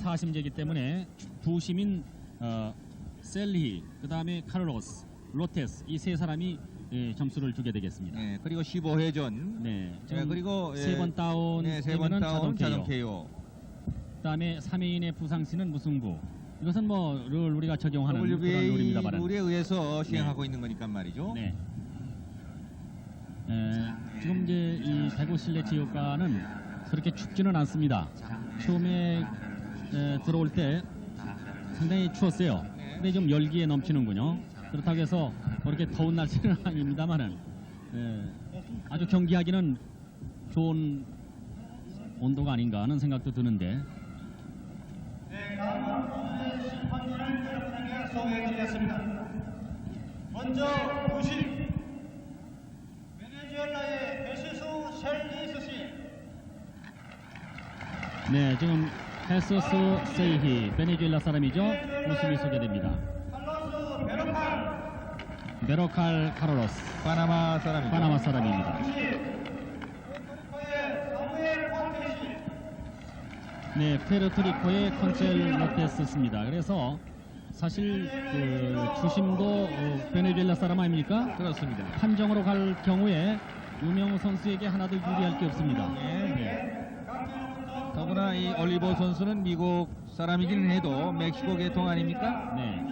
4심제이기 때문에 부심인 셀리, 그 다음에 카를로스, 로테스 이 세 사람이 점수를 주게 되겠습니다. 네, 그리고 15회전. 네, 네, 그리고 세 번 다운, 네, 세 번 다운 자동 KO. 그 다음에 3회인의 부상시는 무승부. 이것은 뭐 룰 우리가 적용하는 그런 WBA 룰입니다만. 룰에 의해서 시행하고 있는 거니까 말이죠. 네. 지금 이제 이 대구 실내 체육관은 그렇게 춥지는 않습니다. 처음에 들어올 때 상당히 추웠어요. 근데 좀 열기에 넘치는군요. 그렇다고 해서 그렇게 더운 날씨는 아닙니다만은 아주 경기하기는 좋은 온도가 아닌가 하는 생각도 드는데. 네, 다음은 심판진을 여러분에게 소개해드리겠습니다. 먼저 90 베네수엘라의 베시수 셀리스 씨. 네, 지금 헤소스 세이히 베네수엘라 사람이죠. 모습이 소개됩니다. 칼로스 베로칼. 베로칼 카를로스, 파나마 사람이죠. 파나마 사람입니다. 포르투갈의 사무엘 콘테시. 네, 페르토리코의 컨첼 로테스입니다. 그래서 사실 그 주심도 베네수엘라 사람 아닙니까? 그렇습니다. 판정으로 갈 경우에 유명우 선수에게 하나도 유리할 게 없습니다. 네. 더구나 이 올리버 선수는 미국 사람이기는 해도 멕시코 계통 아닙니까? 네.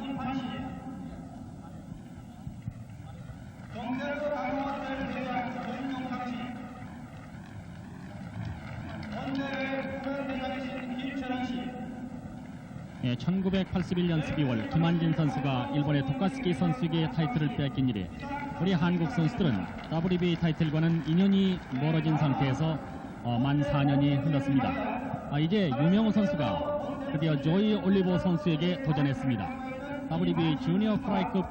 동대구 강호텔 회장 정용상 씨. 원대회 부회장이신 김철환 씨. 네, 1981년 12월 김한진 선수가 일본의 도카스키 선수에게 타이틀을 빼앗긴 이래 우리 한국 선수들은 WBA 타이틀과는 인연이 멀어진 상태에서 만 4년이 흘렀습니다. 이제 유명우 선수가 드디어 조이 올리버 선수에게 도전했습니다. WBA 주니어 프라이급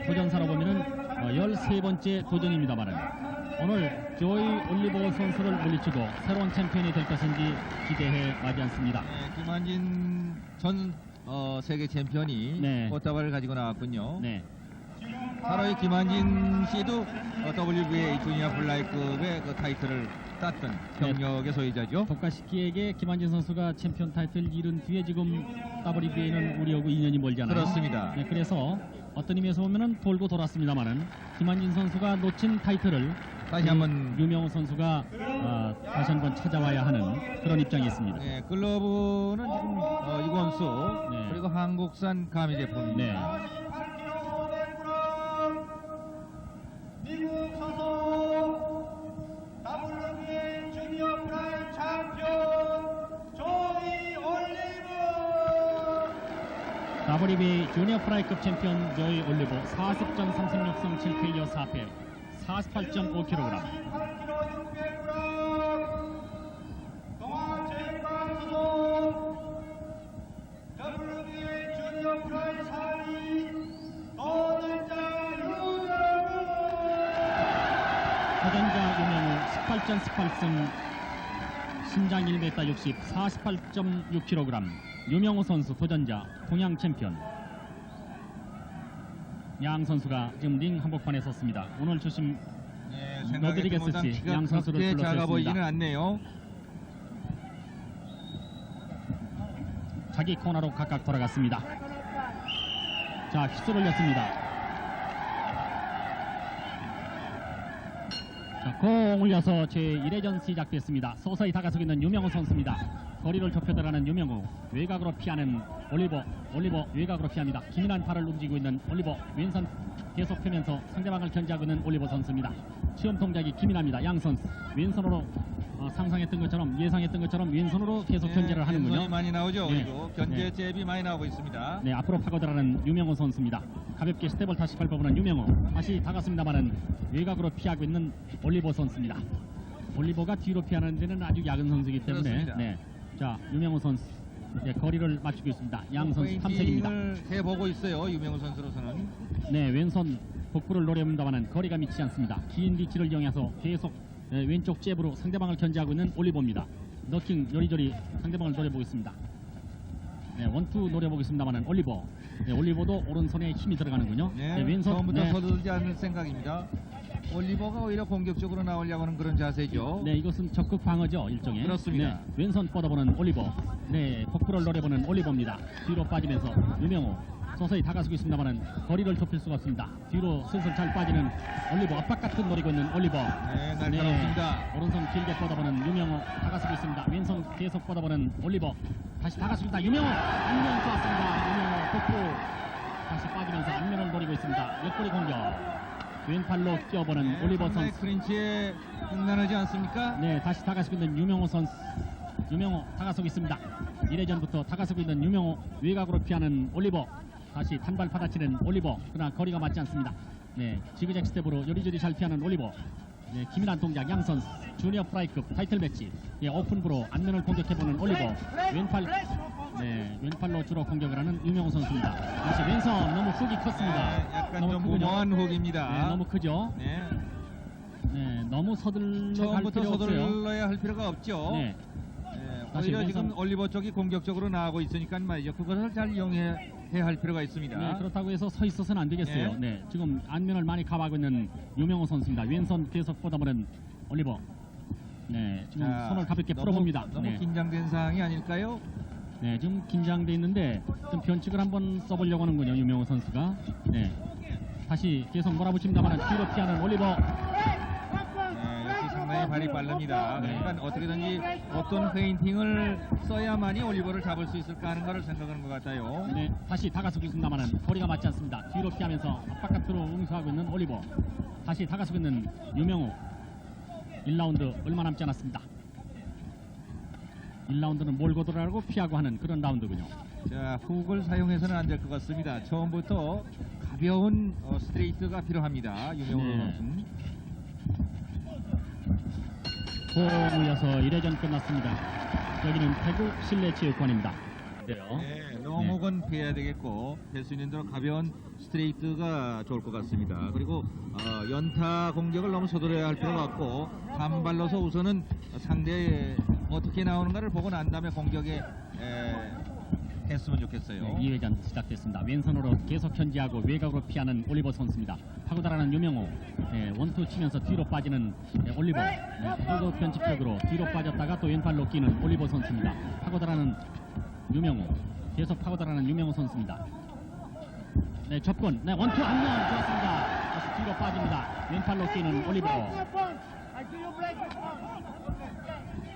도전사로 보면은 13번째 도전입니다만은 오늘 조이 올리버 선수를 물리치고 새로운 챔피언이 될 것인지 기대해 마지 않습니다. 네, 김한진 전 세계 챔피언이 네. 꽃다발을 가지고 나왔군요. 네. 바로 이 김한진 씨도 WBA 주니어 플라이급의 그 타이틀을 땄던 경력의 소유자죠. 도카시키에게 김한진 선수가 챔피언 타이틀 잃은 뒤에 지금 WBA는 우리하고 인연이 멀잖아요. 그렇습니다. 네, 그래서 어떤 의미에서 보면은 돌고 돌았습니다만은 김한진 선수가 놓친 타이틀을 다시 한번 유명우 선수가 다시 한번 찾아와야 하는 그런 입장이 있습니다. 네, 글러브는 지금 이권수 네. 그리고 한국산 가미 제품입니다. 네. 28kg 대구랑 미국 소속 WBA 주니어 프라이 챔피언 조이 올리버. WBA 주니어 프라이급 챔피언 조이 올리버 40전 36승 7KO 4패 48.5kg. 28kg 600g. 동아체육관 소속 WBA 주니어 프라이 4위 도전자 유명우. 도전자 유명우 18전 18승 신장 1m 60 48.6kg 유명우 선수 도전자 동양 챔피언. 양 선수가 지금 링 한복판에 섰습니다. 오늘 주심 네, 넣어드리겠을지 키가 양 선수를 그렇게 작아 불렀습니다. 보이지는 않네요. 자기 코너로 각각 돌아갔습니다. 자, 휘슬 올렸습니다. 자, 공 올려서 제1회전 시작됐습니다. 서서히 다가서고 있는 유명우 선수입니다. 거리를 좁혀 들어가는 유명우, 외곽으로 피하는 올리버 외곽으로 피합니다. 기민한 팔을 움직이고 있는 올리버, 왼손 계속 펴면서 상대방을 견제하고 있는 올리버 선수입니다. 시험 동작이 기민합니다. 양 선수 왼손으로 상상했던 것처럼 예상했던 것처럼 왼손으로 계속 견제를 하는군요. 왼손이 많이 나오죠. 네. 그리고 견제 잽이 많이 나오고 있습니다. 네, 앞으로 파고들어가는 유명우 선수입니다. 가볍게 스텝을 다시 밟아보는 유명우, 다시 다갔습니다만은 외곽으로 피하고 있는 올리버 선수입니다. 올리버가 뒤로 피하는 데는 아주 야근 선수이기 때문에 그렇습니다. 네, 자, 유명우 선수 네, 거리를 맞추고 있습니다. 양 선수 탐색입니다. 해보고 있어요. 유명우 선수로서는. 네, 왼손 복부를 노려본다마는 거리가 미치지 않습니다. 긴 리치를 이용해서 계속 왼쪽 잽으로 상대방을 견제하고 있는 올리버입니다. 너킹 요리조리 상대방을 노려보겠습니다. 네, 원투 노려보겠습니다만은 올리버. 네, 올리버도 오른손에 힘이 들어가는군요. 네, 네, 왼손. 처음부터 네, 서두르지 않을 생각입니다. 올리버가 오히려 공격적으로 나오려고 하는 그런 자세죠. 네, 이것은 적극 방어죠, 일종의. 그렇습니다. 네, 왼손 뻗어보는 올리버. 네, 복부를 노려보는 올리버입니다. 뒤로 빠지면서 유명호 서서히 다가서고 있습니다만은 거리를 좁힐 수가 없습니다. 뒤로 슬슬 잘 빠지는 올리버, 압박 같은 노리고 있는 올리버. 네, 날카롭습니다. 오른손 길게 뻗어보는 유명호 다가서고 있습니다. 왼손 계속 뻗어보는 올리버. 다시 다가섭니다. 유명호 안면 좋았습니다. 유명호 복부 다시 빠지면서 안면을 노리고 있습니다. 옆구리 공격. 왼팔로 끼어보는 올리버 상당히 선수. 크린치에 흥난하지 않습니까? 네, 다시 다가서고 있는 유명호 선수. 유명호 다가서고 있습니다. 1회전부터 다가서고 있는 유명호, 외곽으로 피하는 올리버. 다시 단발 받아치는 올리버. 그러나 거리가 맞지 않습니다. 네, 지그잭 스텝으로 요리조리 잘 피하는 올리버. 네, 기민한 동작 양 선수. 주니어 프라이급 타이틀 매치. 예, 오픈부로 안면을 공격해보는 올리버. 왼팔로 주로 공격을 하는 유명호 선수입니다. 다시 왼손 너무 훅이 컸습니다. 네, 약간 너무 좀 크군요. 무모한 훅입니다. 네, 너무 크죠. 네, 네, 너무 서둘러 갈 처음부터 필요 없어요. 서둘러야 할 필요가 없죠. 네, 네, 다시 오히려 왼손. 지금 올리버 쪽이 공격적으로 나가고 있으니까 말이죠. 그것을 잘 이용해야 할 필요가 있습니다. 네, 그렇다고 해서 서 있어서는 안 되겠어요. 네, 지금 안면을 많이 가하고 있는 유명호 선수입니다. 왼손 계속 뻗어보는 올리버. 네, 지금 자, 손을 가볍게 풀어봅니다. 너무 네. 긴장된 상황이 아닐까요? 네, 좀 긴장돼 있는데 좀 변칙을 한번 써보려고 하는군요, 유명호 선수가. 네, 다시 계속 몰아붙입니다만 뒤로 피하는 올리버. 네, 역시 상당히 발이 빠릅니다. 네. 그러니까 어떻게든지 어떤 페인팅을 써야만이 올리버를 잡을 수 있을까 하는 것을 생각하는 것 같아요. 네, 다시 다가서고 있습니다만 거리가 맞지 않습니다. 뒤로 피하면서 압박각도로 응수하고 있는 올리버. 다시 다가서고 있는 유명호. 1라운드 얼마 남지 않았습니다. 1라운드는 몰고 들어가고 피하고 하는 그런 라운드군요. 자, 훅을 사용해서는 안 될 것 같습니다. 처음부터 가벼운 스트레이트가 필요합니다. 유명호 네. 선수. 호 울려서 1회전 끝났습니다. 여기는 대구 실내체육관입니다. 네, 너목은 피해야 되겠고 될 수 있는 대로 가벼운 스트레이트가 좋을 것 같습니다. 그리고 연타 공격을 너무 서두르야 할 필요가 없고 단발로서 우선은 상대 어떻게 나오는가를 보고 난 다음에 공격에 했으면 좋겠어요. 네, 2회전 시작됐습니다. 왼손으로 계속 견제하고 외곽으로 피하는 올리버 선수입니다. 파고달하는 유명호. 네, 원투 치면서 뒤로 빠지는 올리버. 네, 아주 변칙적으로 뒤로 빠졌다가 또 왼팔로 끼는 올리버 선수입니다. 파고달하는 유명호. 계속 파고달하는 유명호 선수입니다. 네, 접근. 네, 원투 안면 좋았습니다. 다시 뒤로 빠집니다. 왼팔로 끼는 올리버.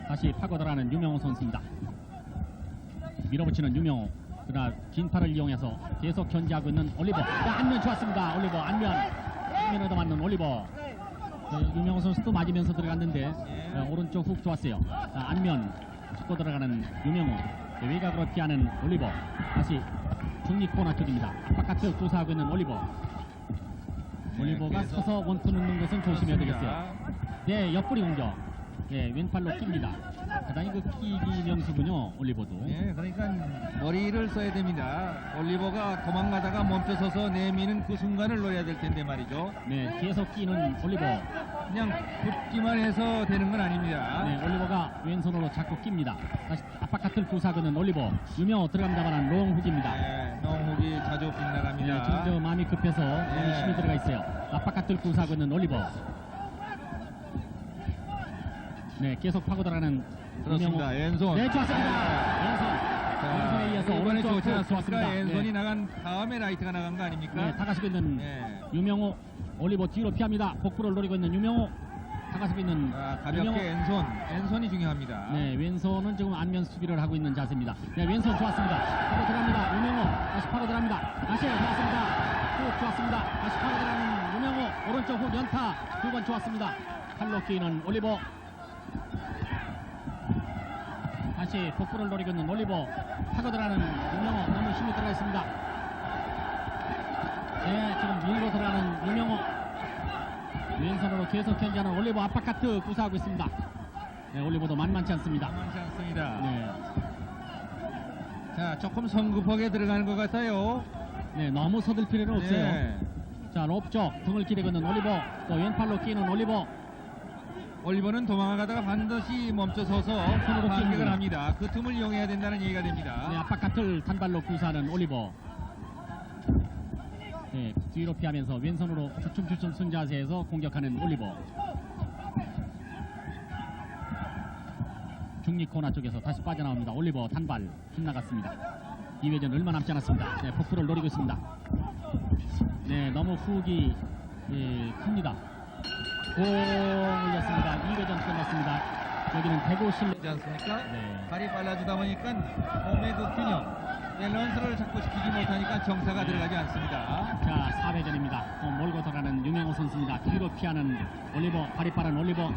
다시 파고들어가는 유명호 선수입니다. 밀어붙이는 유명호. 그러나 긴 팔을 이용해서 계속 견제하고 있는 올리버. 안면 좋았습니다. 올리버 안면 얻어 맞는 올리버. 유명호 선수도 맞으면서 들어갔는데 오른쪽 훅 좋았어요. 안면 짚고 들어가는 유명호. 외곽으로 피하는 올리버. 다시 중립 코너 쪽입니다. 바깥을 구사하고 있는 올리버. 올리버가 계속 서서 원투 넣는 것은 조심해야 되겠어요. 그렇습니다. 네, 옆구리 공격. 네, 왼팔로 낍니다. 대단히 그 끼기 명수군요, 올리버도. 네, 그러니까 머리를 써야 됩니다. 올리버가 도망가다가 멈춰서서 내미는 그 순간을 노려야 될 텐데 말이죠. 네, 계속 끼는 올리버. 그냥 붙기만 해서 되는 건 아닙니다. 네, 올리버가 왼손으로 자꾸 낍니다. 다시 압박카트를 구사하는 올리버. 유명호 들어갑니다만 롱훅입니다. 네, 농훅이 자주 네, 빗나갑니다. 지금 저 마음이 급해서 너무 힘이 들어가 있어요. 압박카트를 구사하고 있는 올리버. 네, 계속 파고들어가는 그렇습니다. 유명호. 왼손. 네, 좋았습니다. 왼손에 이어서 이번에 오른쪽 좋지 훅 않습니까? 좋았습니다. 왼손이 네. 나간 다음에 라이트가 나간 거 아닙니까? 네, 다가서고 있는 네. 유명호. 올리버 뒤로 피합니다. 복부를 노리고 있는 유명호. 다가서고 있는 가볍게 유명호. 왼손이 중요합니다. 네, 왼손은 지금 안면 수비를 하고 있는 자세입니다. 네, 왼손 좋았습니다. 파고 들어갑니다. 유명호 다시 파고 들어갑니다. 다시 좋았습니다. 훅 좋았습니다. 다시 파고 들어가는 유명호. 오른쪽 훅 연타 두 번 좋았습니다. 팔로 끼는 올리버. 다시 복부를 노리고 있는 올리버. 파고 들어가는 유명호. 너무 힘이 들어가 있습니다. 네, 지금 밀고 들어가는 유명호. 왼손으로 계속 견제하는 올리버. 압박카트 구사하고 있습니다. 네, 올리버도 만만치 않습니다. 만만치 않습니다. 네, 자, 조금 성급하게 들어가는 것 같아요. 네, 너무 서둘 필요는 없어요. 네. 자, 롭쪽 등을 기대고 있는 올리버. 또 왼팔로 끼는 올리버. 올리버는 도망가다가 반드시 멈춰서서 손으로 반격을 낍니다. 합니다. 그 틈을 이용해야 된다는 얘기가 됩니다. 네, 압박카트를 단발로 구사하는 올리버. 네, 뒤로 피하면서 왼손으로 주춤주춤 순자세에서 공격하는 올리버. 중립 코너 쪽에서 다시 빠져나옵니다. 올리버 단발 빗나갔습니다. 2회전 얼마 남지 않았습니다. 네, 폭포를 노리고 있습니다. 네, 너무 훅이 큽니다. 공 올렸습니다. 2회전 끝났습니다. 여기는 대구 실내. 되지 않습니까? 네. 발이 빨라지다 보니까 몸의 그 균형, 밸런스를 자꾸 지키지 못하니까 정사가 들어가지 않습니다. 자, 4회전입니다. 몰고 들어가는 유명호 선수입니다. 뒤로 피하는 올리버, 발이 빠른 올리버.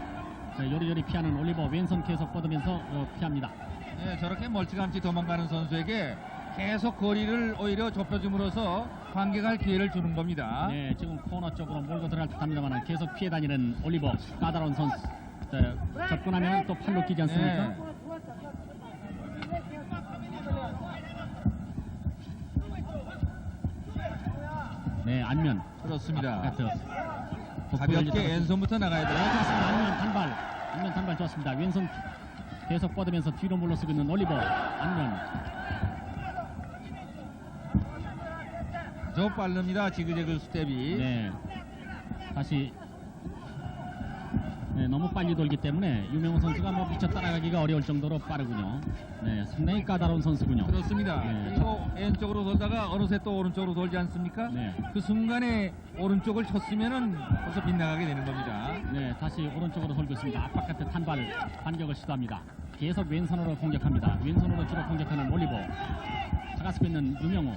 자, 요리요리 피하는 올리버, 왼손 계속 뻗으면서 피합니다. 네, 저렇게 멀찌감치 도망가는 선수에게 계속 거리를 오히려 좁혀줌으로써 반격할 기회를 주는 겁니다. 네, 지금 코너 쪽으로 몰고 들어갈 듯 합니다만 계속 피해 다니는 올리버, 까다로운 선수. 자, 접근하면 또 팔로 끼지 않습니까? 네. 네, 안면. 그렇습니다. 같은. 가볍게 왼손부터 나가야 네, 돼요. 좋습니다. 안면 단발 좋았습니다. 왼손 계속 뻗으면서 뒤로 물러서고 있는 올리버, 안면. 저 빠릅니다. 지그재그 스텝이. 네, 다시. 네, 너무 빨리 돌기 때문에 유명호 선수가 뭐 미처 따라가기가 어려울 정도로 빠르군요. 네, 상당히 까다로운 선수군요. 그렇습니다. 네. 그리고 왼쪽으로 돌다가 어느새 또 오른쪽으로 돌지 않습니까? 네. 그 순간에 오른쪽을 쳤으면은 벌써 빗나가게 되는 겁니다. 네, 다시 오른쪽으로 돌고 있습니다. 압박같은 탄발 반격을 시도합니다. 계속 왼손으로 공격합니다. 왼손으로 주로 공격하는 올리버. 다가서고 있는 유명호.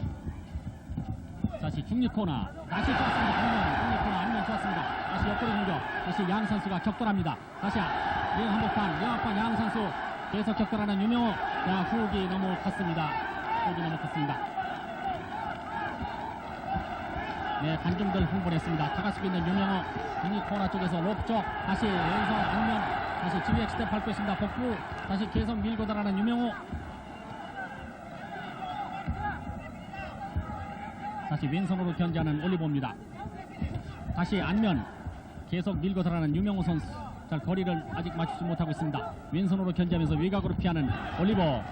다시 중립 코너. 다시 좋았습니다. 안면, 중립 코너 안면 좋았습니다. 다시 옆구리 공격. 다시 양 선수가 격돌합니다. 다시 영한판 양 선수 계속 격돌하는 유명호. 자, 후기 너무 컸습니다. 후기 너무 컸습니다. 네, 관중들 흥분했습니다. 다가서고 있는 유명호. 중립 코너 쪽에서 로프 쪽. 다시 왼손 안면. 다시 지휘엑 스텝 밟고 있습니다. 복부. 다시 계속 밀고 들어가는 유명호. 다시 왼손으로 견제하는 올리버입니다. 다시 안면 계속 밀고 들어가는 유명호 선수. 잘 거리를 아직 맞추지 못하고 있습니다. 왼손으로 견제하면서 외곽으로 피하는 올리버.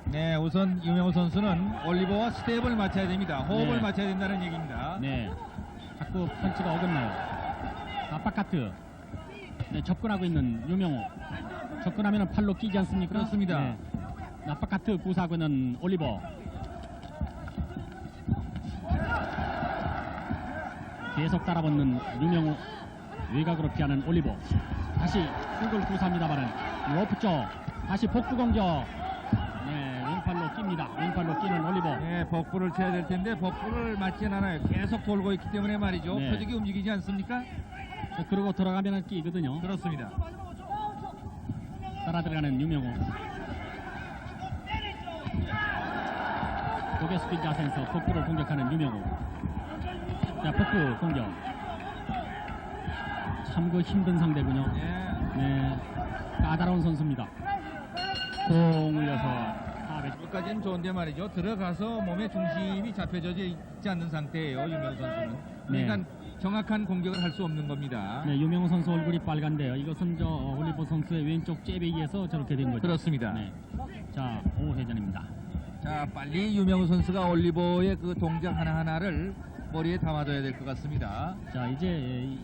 네, 우선 유명호 선수는 올리버와 스텝을 맞춰야 됩니다. 호흡을 네. 맞춰야 된다는 얘기입니다. 네, 자꾸 펀치가 어긋나요. 압박카트. 네, 접근하고 있는 유명호. 접근하면 팔로 끼지 않습니까? 그렇습니다. 네. 압박카트 구사하고 있는 올리버. 계속 따라붙는 유명호. 외곽으로 피하는 올리버. 다시 훅을 구사합니다만은 로프 쪽. 다시 복부 공격. 네, 왼팔로 낍니다. 왼팔로 끼는 올리버. 네, 복부를 쳐야 될 텐데 복부를 맞지는 않아요. 계속 돌고 있기 때문에 말이죠. 네. 표적이 움직이지 않습니까? 자, 그러고 들어가면 끼거든요. 그렇습니다. 따라 들어가는 유명호. 고개 숙인 자세에서 복부를 공격하는 유명호. 자, 복부 공격. 참 그 힘든 상대군요. 네. 네, 까다로운 선수입니다. 공 올려서 400. 여기까지는 좋은데 말이죠. 들어가서 몸의 중심이 잡혀져 있지 않는 상태예요. 유명호 선수는. 그러니까 네. 정확한 공격을 할 수 없는 겁니다. 네, 유명호 선수 얼굴이 빨간데요. 이것은 저 올리버 선수의 왼쪽 잽에 의해서 저렇게 된 거죠. 그렇습니다. 네. 자, 5회전입니다. 자, 빨리 유명호 선수가 올리버의 그 동작 하나하나를 머리에 담아둬야 될 것 같습니다. 자, 이제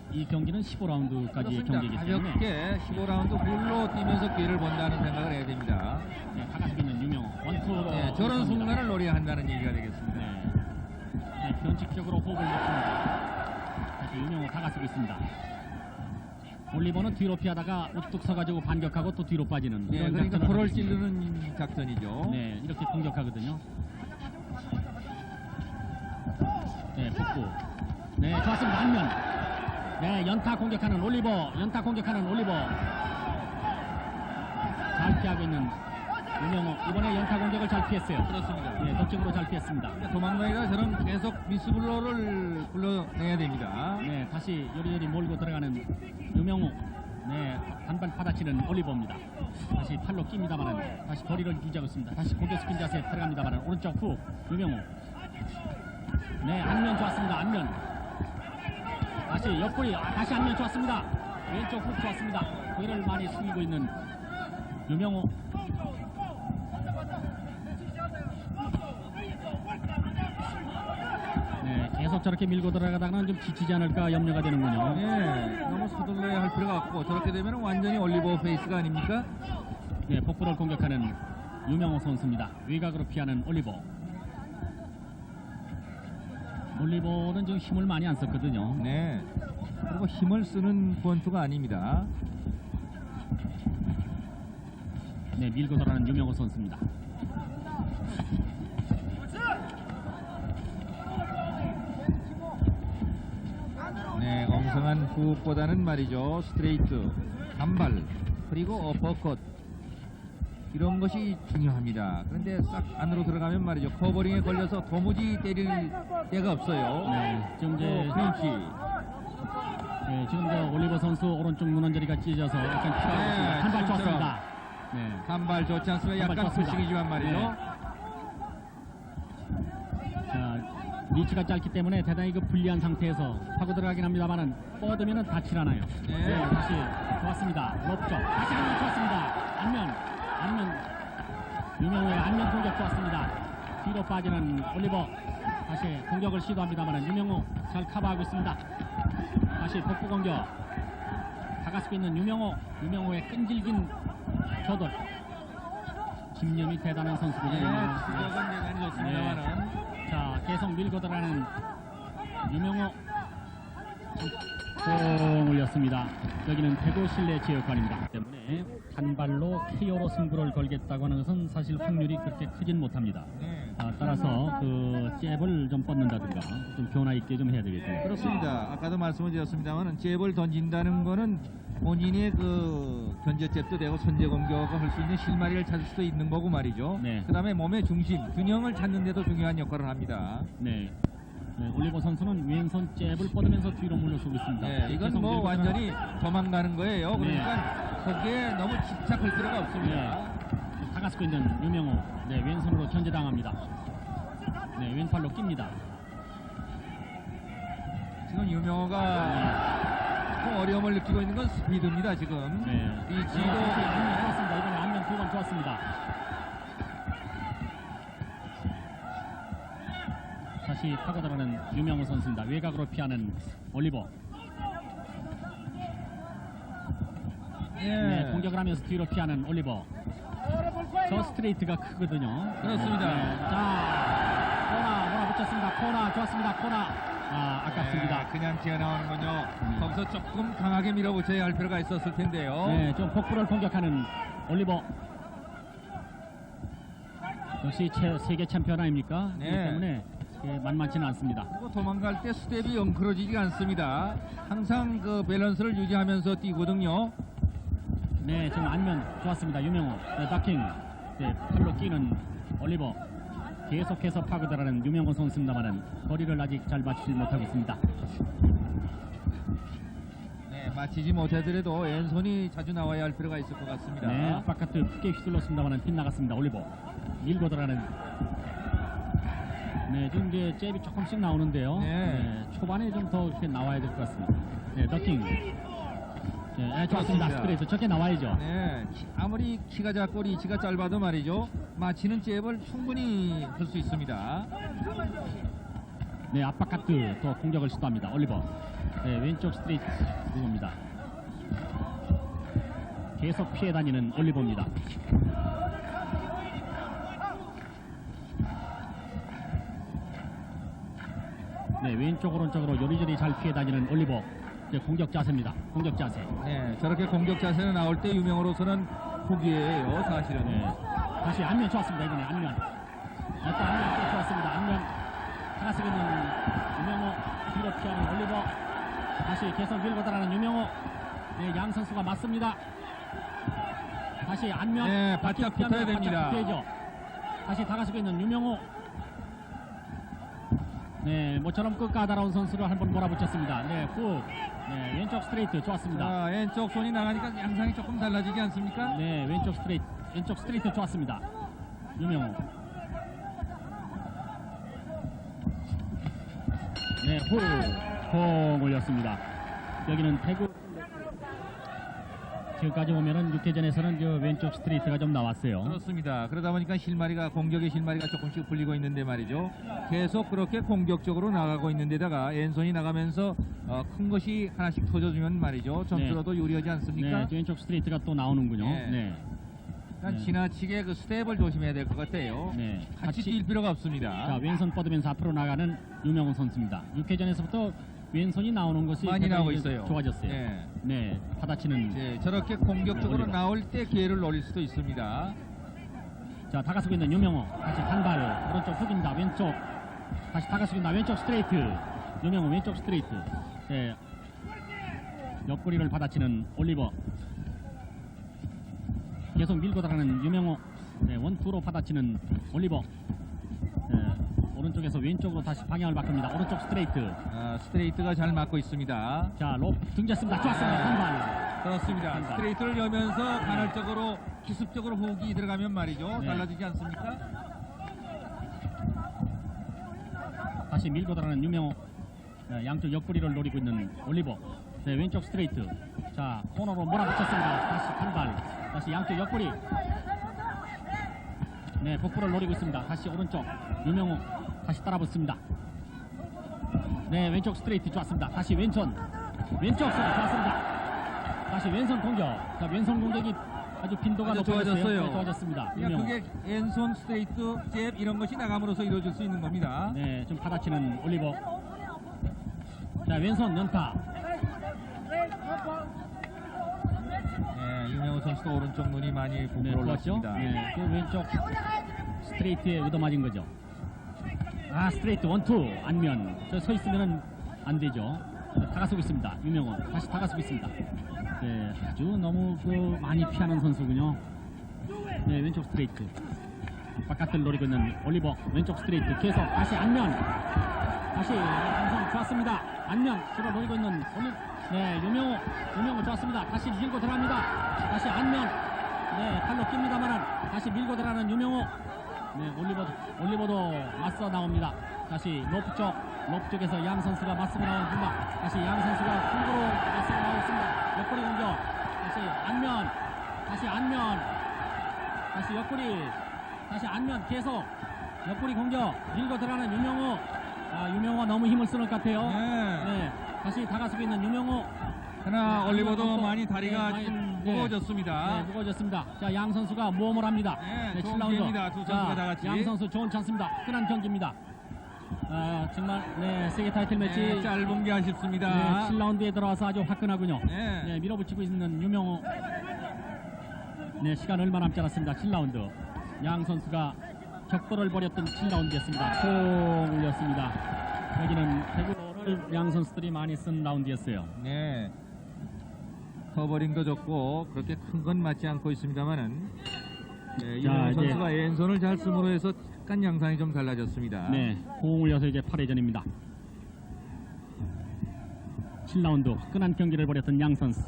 이 경기는 15라운드까지의 경기이기 때문에 가볍게 15라운드 굴로 뛰면서 기회를 본다는 생각을 해야 됩니다. 네, 다가서고 있는 유명호. 원투로. 네, 저런 순간을 노려야 한다는 얘기가 되겠습니다. 네. 네, 변칙적으로 호흡을 맞춥니다. 다시 유명호 다가서고 있습니다. 올리버는 뒤로 피하다가 우뚝 서가지고 반격하고 또 뒤로 빠지는 네, 이런 그러니까 작전을 포를 하고 있습니다. 찌르는 작전이죠. 네, 이렇게 공격하거든요. 네, 복부. 네, 좋았습니다. 안면. 네, 연타 공격하는 올리버. 연타 공격하는 올리버. 잘 피하고 있는 유명호. 이번에 연타 공격을 잘 피했어요. 그렇습니다. 네, 덕적으로 잘 피했습니다. 도망가기가 저는 계속 미스블로를 불러내야 됩니다. 네, 다시 요리요리 몰고 들어가는 유명호. 네, 반반 받아치는 올리버입니다. 다시 팔로 낍니다만은 다시 거리를 유지하고 있습니다. 다시 고개 숙인 자세 들어갑니다만은 오른쪽 훅 유명호. 네, 안면 좋았습니다. 안면. 다시 옆구리. 다시 안면 좋았습니다. 왼쪽 훅 좋았습니다. 고개를 많이 숙이고 있는 유명호. 네, 계속 저렇게 밀고 들어가다가는 좀 지치지 않을까 염려가 되는군요. 네, 너무 서둘러야 할 필요가 없고 저렇게 되면 완전히 올리버 페이스가 아닙니까? 네, 복부를 공격하는 유명호 선수입니다. 외곽으로 피하는 올리버. 올리버는 지금 힘을 많이 안 썼거든요. 네. 그리고 힘을 쓰는 권투가 아닙니다. 네, 밀고 돌아가는 유명호 선수입니다. 네, 엉성한 후보다는 말이죠. 스트레이트, 단발, 그리고 어퍼컷 이런 것이 중요합니다. 그런데 싹 안으로 들어가면 말이죠. 커버링에 걸려서 도무지 때릴 데가 없어요. 네, 지금 이제 클린치. 네, 지금 저 올리버 선수 오른쪽 눈원저리가 찢어서 약간 피가 네, 한발 지금처럼. 좋았습니다. 네, 단발 좋지 않습니까? 단발 약간 좋습니다. 푸싱이지만 말이죠. 네. 자, 리치가 짧기 때문에 대단히 그 불리한 상태에서 파고 들어가긴 합니다만은 뻗으면은 닿질 않아요. 네. 다시 좋았습니다. 높죠. 다시 한번 좋았습니다. 안면 유명호의 안면 공격 좋았습니다. 뒤로 빠지는 올리버 다시 공격을 시도합니다만은 유명호 잘 커버하고 있습니다. 다시 복부 공격. 다가서고 있는 유명호의 끈질긴 조돌. 집념이 대단한 선수군요. 네, 추격은 대단히 좋습니다만은. 자, 계속 밀고 들어가는 유명호 공 올렸습니다. 여기는 대구 실내 체육관입니다. 때문에 단발로 KO로 승부를 걸겠다고 하는 것은 사실 확률이 그렇게 크진 못합니다. 네. 따라서 그 잽을 좀 뻗는다든가 좀 변화 있게 좀 해야 되겠죠. 그렇습니다. 아까도 말씀을 드렸습니다만 잽을 던진다는 거는 본인의 그 견제잽도 되고 선제 공격을 할 수 있는 실마리를 찾을 수도 있는 거고 말이죠. 네. 그다음에 몸의 중심, 균형을 찾는 데도 중요한 역할을 합니다. 네. 네, 올리버 선수는 왼손 잽을 뻗으면서 뒤로 물러서고 있습니다. 네, 이건 계속 뭐 밀고 완전히 도망가는 거예요. 그러니까 거기에 너무 집착할 필요가 없습니다. 네. 다가서고 있는 유명호. 네, 왼손으로 견제당합니다. 네, 왼팔로 낍니다. 지금 유명호가 좀 어려움을 느끼고 있는 건 스피드입니다. 지금 네. 이 네, 지도 다시 안면 좋았습니다. 이번에 안면 두 번 좋았습니다. 다시 타고 들어가는 유명호 선수입니다. 외곽으로 피하는 올리버. 네, 공격을 하면서 뒤로 피하는 올리버. 저 스트레이트가 크거든요. 그렇습니다. 네, 자, 코나 붙였습니다. 코나 좋았습니다. 코나. 아깝습니다. 네, 그냥 튀어나오는군요. 거기서 조금 강하게 밀어붙여야 할 필요가 있었을 텐데요. 네, 좀 복부를 공격하는 올리버. 역시 세계 챔피언 아닙니까? 네. 그렇기 때문에 만만치는 않습니다. 그리고 도망갈 때 스텝이 엉클어지지 않습니다. 항상 그 밸런스를 유지하면서 뛰거든요. 네, 지금 안면 좋았습니다. 유명호. 네, 다킹. 네, 팔로 끼는 올리버. 계속해서 파고들어가는 유명호 선수입니다만은 거리를 아직 잘 맞추지 못하고 있습니다. 네, 맞히지 못하더라도 왼손이 자주 나와야 할 필요가 있을 것 같습니다. 네, 아빠카트 크게 휘둘렀습니다만은 빗나갔습니다. 올리버. 밀고 들어가는. 네, 지금 이제 잽이 조금씩 나오는데요. 네. 초반에 좀 더 이렇게 나와야 될 것 같습니다. 네, 더킹. 네, 좋습니다. 그렇습니다. 스트레이트 저렇게 나와야죠. 네, 아무리 키가 작고 리치가 짧아도 말이죠. 맞히는 잽을 충분히 할 수 있습니다. 네, 압박카트 또 공격을 시도합니다. 올리버. 네, 왼쪽 스트레이트 누굽니다. 계속 피해 다니는 올리버입니다. 네, 왼쪽 오른쪽으로 요리조리 잘 피해 다니는 올리버. 이제 공격 자세입니다. 공격 자세. 네, 저렇게 공격 자세로 나올 때 유명으로서는 포기예요, 사실은. 네, 다시 안면 좋았습니다. 이번에 안면. 또 안면 또 좋았습니다. 안면. 하나씩 있는 유명호. 뒤로 피하는 올리버. 다시 계속 밀고 들어가는 유명호. 네, 양 선수가 맞습니다. 다시 안면. 네, 바짝 붙어야 됩니다. 붙어야죠. 다시 다가서고 있는 유명호. 네, 모처럼 끝까다로운 선수를 한번 몰아붙였습니다. 네, 훅. 네, 왼쪽 스트레이트 좋았습니다. 자, 왼쪽 손이 나가니까 양상이 조금 달라지지 않습니까? 네, 왼쪽 스트레이트 좋았습니다. 유명호. 네, 훅 올렸습니다. 여기는 대구 지금까지 보면은 6회전에서는 그 왼쪽 스트레이트가 좀 나왔어요. 그렇습니다. 그러다 보니까 실마리가 공격의 실마리가 조금씩 풀리고 있는데 말이죠. 계속 그렇게 공격적으로 나가고 있는데다가 앤손이 나가면서 큰 것이 하나씩 터져주면 말이죠. 점수로도 유리하지 않습니까? 네, 왼쪽 스트레이트가 또 나오는군요. 네. 네. 그러니까 네. 지나치게 그 스텝을 조심해야 될 것 같아요. 네. 같이 뛸 필요가 없습니다. 자, 왼손 뻗으면서 앞으로 나가는 유명훈 선수입니다. 6회전에서부터 왼손이 나오는 것이 많이 대단히 나오고 있어요. 좋아졌어요. 네. 네, 받아치는. 네, 저렇게 공격적으로 올리버. 나올 때 기회를 노릴 수도 있습니다. 자, 다가서고 있는 유명호. 다시 한발 오른쪽 훅입니다. 왼쪽. 다시 다가서고 있는 왼쪽 스트레이트. 유명호 왼쪽 스트레이트. 네. 옆구리를 받아치는 올리버. 계속 밀고 들어가는 유명호. 네, 원투로 받아치는 올리버. 네, 오른쪽에서 왼쪽으로 다시 방향을 바꿉니다. 오른쪽 스트레이트. 스트레이트가 잘 맞고 있습니다. 자, 롭 등졌습니다. 좋았습니다. 한발. 그렇습니다. 한발. 스트레이트를 여면서 간헐적으로 기습적으로 호흡이 들어가면 말이죠. 네. 달라지지 않습니까? 다시 밀고 들어가는 유명호. 네, 양쪽 옆구리를 노리고 있는 올리버. 네, 왼쪽 스트레이트. 자, 코너로 몰아붙였습니다. 다시 한발. 다시 양쪽 옆구리. 네, 복부를 노리고 있습니다. 다시 오른쪽 유명호. 다시 따라붙습니다. 네, 왼쪽 스트레이트 좋았습니다. 다시 왼손. 왼쪽 스트레이트 좋았습니다. 다시 왼손 공격. 자, 왼손 공격이 아주 빈도가 아주 높아졌어요. 좋아졌어요. 네, 좋아졌습니다. 그러니까 유명호. 그게 왼손 스트레이트 잽 이런 것이 나감으로써 이루어질 수 있는 겁니다. 네, 좀 받아치는 올리버. 자, 왼손 연타. 네, 유명호 선수도 오른쪽 눈이 많이 네, 부풀어 좋았죠? 올랐습니다. 네, 그 왼쪽 스트레이트에 얻어맞은 거죠. 아, 스트레이트 원투 안면. 저 서 있으면은 안 되죠. 다가서고 있습니다. 유명호 다시 다가서고 있습니다. 네, 아주 너무 그 많이 피하는 선수군요. 네, 왼쪽 스트레이트. 바깥을 노리고 있는 올리버. 왼쪽 스트레이트 계속 다시 안면. 다시 안성 좋았습니다. 안면 주로 노리고 있는 올리. 네, 유명호 좋았습니다. 다시 밀고 들어갑니다. 다시 안면. 네, 팔로 낍니다만은 다시 밀고 들어가는 유명호. 네, 올리버도 맞서 나옵니다. 다시 로프 쪽에서 양 선수가 맞서고 나옵니다. 다시 양 선수가 풀고로 맞서고 나오고 있습니다. 옆구리 공격. 다시 안면. 다시 옆구리. 다시 안면 계속 옆구리 공격. 밀고 들어가는 유명호. 아, 유명호가 너무 힘을 쓰는 것 같아요. 네. 네, 다시 다가서고 있는 유명호. 그러나 네, 올리버도 안면 많이 없고. 다리가 네, 좀 네. 무거워졌습니다. 네, 무거워졌습니다. 자, 양 선수가 모험을 합니다. 네, 좋은 7라운드. 기회입니다. 두 선수가 다 같이. 양 선수 좋은 찬스입니다. 흔한 경기입니다. 아, 정말 네, 세계 타이틀 매치 네, 짧은 게 아쉽습니다. 네, 7라운드에 들어와서 아주 화끈하고요. 네. 네, 밀어붙이고 있는 유명호. 네, 시간 얼마 남지 않았습니다. 7라운드. 양 선수가 격돌을 벌였던 7라운드였습니다. 콩 울렸습니다. 여기는 배구를 양 선수들이 많이 쓴 라운드였어요. 네. 커버링도 좋고 그렇게 큰 건 맞지 않고 있습니다만은 네, 자, 유명호 이제- 선수가 왼손을 잘 쓰므로 해서 약간 양상이 좀 달라졌습니다. 네, 콩 울려서 이제 8회전입니다. 7라운드 화끈한 경기를 벌였던 양 선수.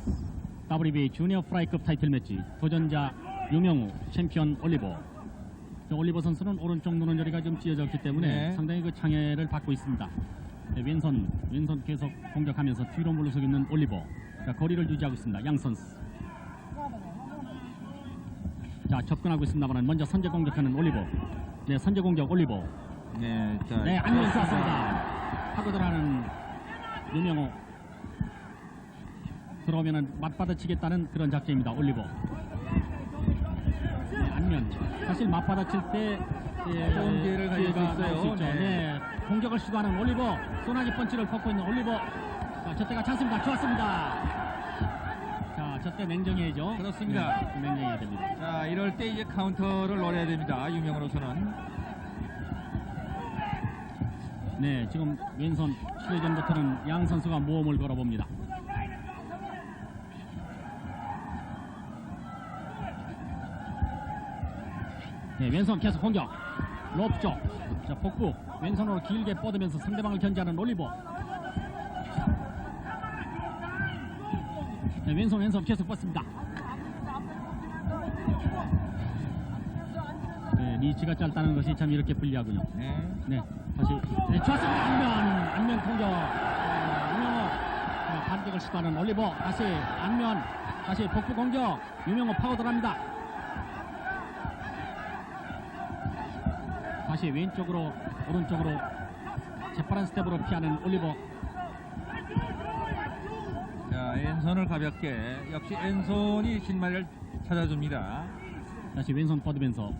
WBA 주니어 프라이급 타이틀 매치 도전자 유명우, 챔피언 올리버. 올리버 선수는 오른쪽 눈은 저리가 좀 찢어졌기 때문에 네. 상당히 그 장애를 받고 있습니다. 네, 왼손 계속 공격하면서 뒤로 물러서고 있는 올리버. 자, 거리를 유지하고 있습니다. 양 선수. 자, 접근하고 있습니다만 먼저 선제 공격하는 올리버. 네, 선제 공격 올리버. 네, 자, 네, 안면 쐈습니다. 하고 들어가는 유명호. 들어오면은 맞받아치겠다는 그런 작전입니다. 올리버. 네, 안면. 사실 맞받아칠 때 좋은 기회를 가질 수 기회가 나올 있어요. 있죠. 네. 네, 공격을 시도하는 올리버. 소나기 펀치를 뻗고 있는 올리버. 자, 저때가 찬스입니다. 좋았습니다. 자, 저때 냉정해야죠. 그렇습니다. 네, 냉정해야 됩니다. 자, 이럴 때 이제 카운터를 노려야 됩니다. 유명으로서는. 네, 지금 왼손 7회전부터는 양 선수가 모험을 걸어봅니다. 네, 왼손 계속 공격. 로프 쪽. 자, 복부. 왼손으로 길게 뻗으면서 상대방을 견제하는 올리버. 네, 왼손 계속 뻗습니다. 네, 리치가 짧다는 것이 참 이렇게 불리하군요. 네. 네, 다시. 네, 좋았습니다. 안면 공격. 유명호. 반격을 시도하는 올리버. 다시 안면. 다시 복부 공격. 유명호 파고 들어갑니다. 다시 왼쪽으로 오른쪽으로 재빠른 스텝으로 피하는 올리버. 자, 왼손을 가볍게 역시 왼손이 신발을 찾아줍니다. 다시 왼손 뻗으면서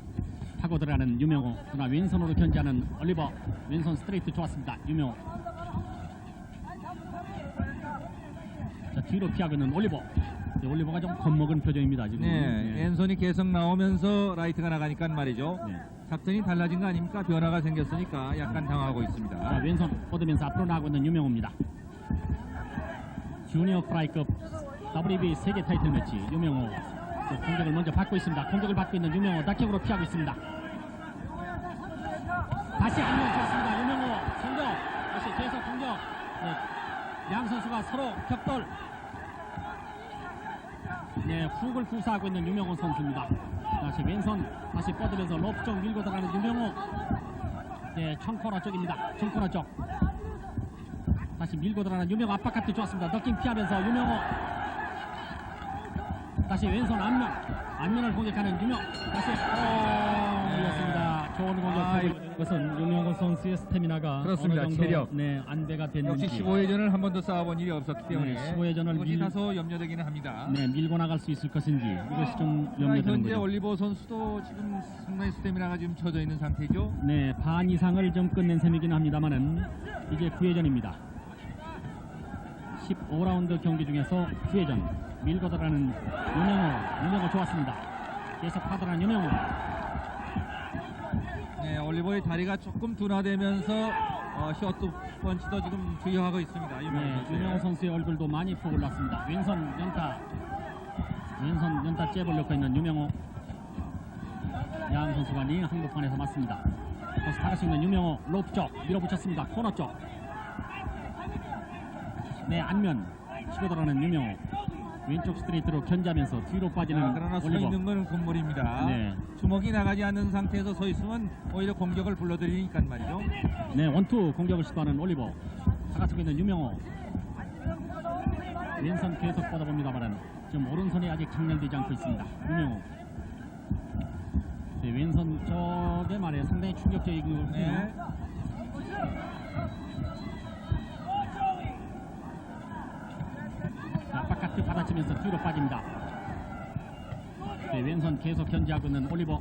파고 들어가는 유명호. 그러나 왼손으로 견제하는 올리버. 왼손 스트레이트 좋았습니다. 유명호. 자, 뒤로 피하고 있는 올리버. 네, 올리버가 좀 겁먹은 표정입니다 지금. 네, 왼손이 계속 나오면서 라이트가 나가니까 말이죠. 네. 작전이 달라진 거 아닙니까? 변화가 생겼으니까 약간 당하고 있습니다. 자, 왼손 뻗으면서 앞으로 나가고 있는 유명호입니다. 주니어 프라이급 WB 세계 타이틀 매치 유명호. 공격을 먼저 받고 있습니다. 공격을 받고 있는 유명호 닥격으로 피하고 있습니다. 다시 한번 좋습니다. 유명호 공격. 다시 계속 공격. 네, 양 선수가 서로 격돌. 네, 훅을 구사하고 있는 유명호 선수입니다. 다시 왼손 다시 뻗으면서 롭 쪽 밀고 들어가는 유명호. 네, 청코너 쪽입니다. 청코너 쪽. 다시 밀고 들어가는 유명호 압박카트 좋았습니다. 덕킹 피하면서 유명호. 다시 왼손 안면을 공격하는 유명. 다시 올렸습니다. 좋은 공격. 이것은 유명호 선수의 스태미나가 그렇습니다. 어느 정도 체력. 네, 안배가 됐는지. 역시 15회전을 한 번도 싸워본 일이 없었기 때문에 네, 15회전을 그것이 다소 염려되기는 합니다. 네, 밀고 나갈 수 있을 것인지 이것이 좀 염려되는 현재 거죠. 올리버 선수도 지금 상당히 스태미나가 지금 쳐져 있는 상태죠. 네, 반 이상을 좀 끝낸 셈이긴 합니다만은 이제 9회전입니다. 15라운드 경기 중에서 9회전 밀고 들어가는 유명호 좋았습니다. 계속 파들어가는 유명호. 네, 올리버의 다리가 조금 둔화되면서 셔트 펀치도 지금 주의하고 있습니다. 네, 유명호 선수의 얼굴도 많이 푹 올랐습니다. 왼손 연타 잽을 넣고 있는 유명호. 양 선수가 링 한복판에서 맞습니다. 거기서 나갈 수 있는 유명호 롭 쪽 밀어붙였습니다. 코너 쪽. 네, 안면 치고 들어가는 유명호. 왼쪽 스트레이트로 견제하면서 뒤로 빠지는 그러나 서 올리버. 있는 건 건물입니다. 네. 주먹이 나가지 않는 상태에서 서 있으면 오히려 공격을 불러들이니까 말이죠. 네, 원투 공격을 시도하는 올리버. 다가서고 있는 유명호. 왼손 계속 뻗어봅니다만 지금 오른손이 아직 장렬되지 않고 있습니다. 유명호. 네, 왼손 쪽에 말이에요. 상당히 충격적이고. 네. 바깥을 받아치면서 뒤로 빠집니다. 네, 왼손 계속 견제하고 있는 올리버.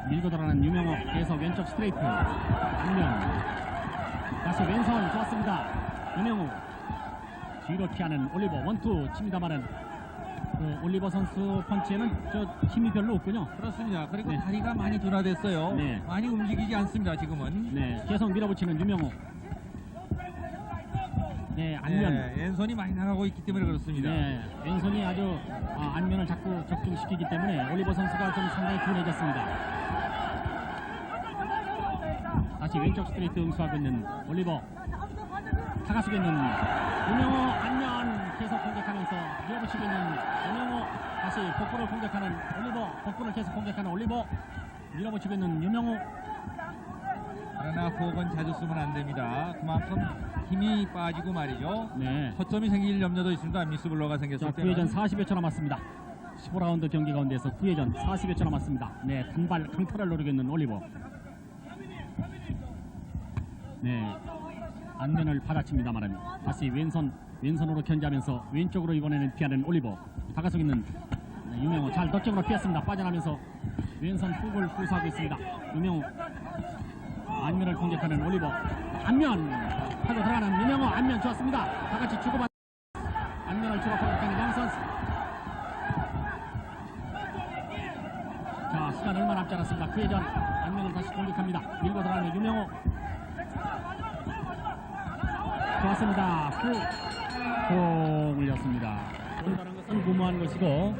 밀고 들어가는 유명호. 계속 왼쪽 스트레이트 안면. 다시 왼손 좋았습니다. 유명호. 뒤로 피하는 올리버. 원투 칩니다만은 올리버 선수 펀치에는 저 힘이 별로 없군요. 그렇습니다. 그리고 네. 다리가 많이 둔화됐어요. 네. 많이 움직이지 않습니다. 지금은. 네, 계속 밀어붙이는 유명호. 네, 안면. 네, 왼손이 많이 나가고 있기 때문에 그렇습니다. 네, 왼손이 아주 안면을 자꾸 적중시키기 때문에 올리버 선수가 좀 상당히 둔해졌습니다. 다시 왼쪽 스트레이트 응수하고 있는 올리버. 다가서고 있는 유명호. 안면 계속 공격하면서 밀어붙이고 있는 유명호. 다시 복부를 공격하는 올리버. 복부를 계속 공격하는 올리버. 밀어붙이고 있는 유명호. 그러나 호흡은 자주 쓰면 안 됩니다. 그만큼 힘이 빠지고 말이죠. 네. 허점이 생길 염려도 있습니다. 미스블러가 자, 생겼을 때. 9회전 40여 초 남았습니다. 15라운드 경기 가운데서 9회전 40여 초 남았습니다. 네, 단발 강타를 노리고 있는 올리버. 네, 안면을 받아칩니다만 다시 왼손으로 견제하면서 왼쪽으로 이번에는 피하는 올리버. 다가서 있는 유명호. 잘 덕적으로 피했습니다. 빠져나면서 왼손 훅을 구사하고 있습니다. 유명호. 안면을 공격하는 올리버. 안면 하고 들어가는 유명호. 안면 좋았습니다. 다같이 주고받는 안면을 주로 공격하는 양 선수. 자, 시간 얼마 남지 않았습니다. 9회전 안면을 다시 공격합니다. 밀고 들어가는 유명호. 좋았습니다. 훅 올렸습니다. 다른 것은 무모한 것이고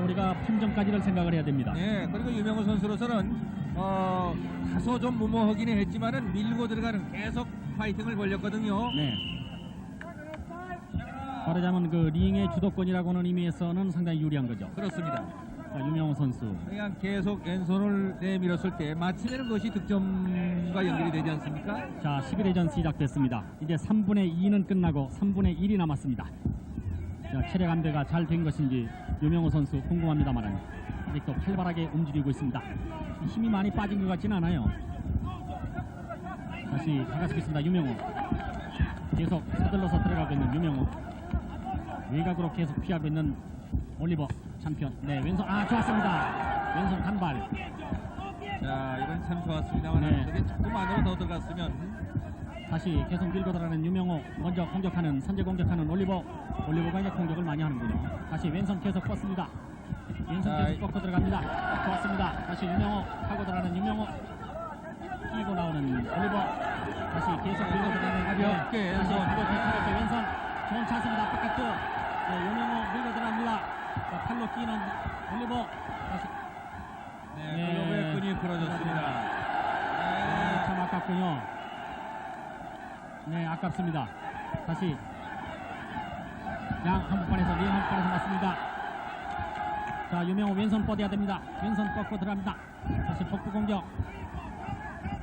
우리가 판정까지를 생각을 해야 됩니다. 네, 그리고 유명호 선수로서는 다소 좀 무모하기는 했지만은 밀고 들어가는 계속 파이팅을 벌였거든요. 네. 말하자면 그 링의 주도권이라고 하는 의미에서는 상당히 유리한 거죠. 그렇습니다. 자, 유명호 선수. 그냥 계속 왼손을 내밀었을 때 맞추는 것이 득점과 연결이 되지 않습니까? 자, 11회전 시작됐습니다. 이제 3분의 2는 끝나고 3분의 1이 남았습니다. 자, 체력 안배가 잘 된 것인지 유명호 선수 궁금합니다만 아직도 활발하게 움직이고 있습니다. 힘이 많이 빠진 것 같지는 않아요. 다시 다가서겠습니다. 유명호. 계속 서둘러서 들어가고 있는 유명호. 외곽으로 계속 피하고 있는 올리버 챔피언. 네, 왼손 좋았습니다. 왼손 단발. 자, 이건 참 좋았습니다만 네. 저게 조금 안으로 더 들어갔으면 다시 계속 밀고 들어가는 유명호. 먼저 공격하는 선제 공격하는 올리버. 올리버가 이제 공격을 많이 하는군요. 다시 왼손 계속 뻗습니다. 왼손 계속 뻗고 들어갑니다. 좋았습니다. 다시 유명호 하고 들어가는 유명호. 끼고 나오는 올리버. 다시 계속 밀고 들어가는 가볍게 다시 왼손. 가볍게 왼손. 좋은 찬스입니다. 바깥쪽. 네, 유명호 밀고 들어갑니다. 자, 팔로 끼는 올리버. 다시 네, 글러브의 끈이 부러졌습니다. 네. 참 아깝군요. 네, 아깝습니다. 다시 양 한복판에서 리ং 한복판에서 맞습니다. 자, 유명호 왼손 뻗어야 됩니다. 왼손 뻗고 들어갑니다. 다시 복부 공격.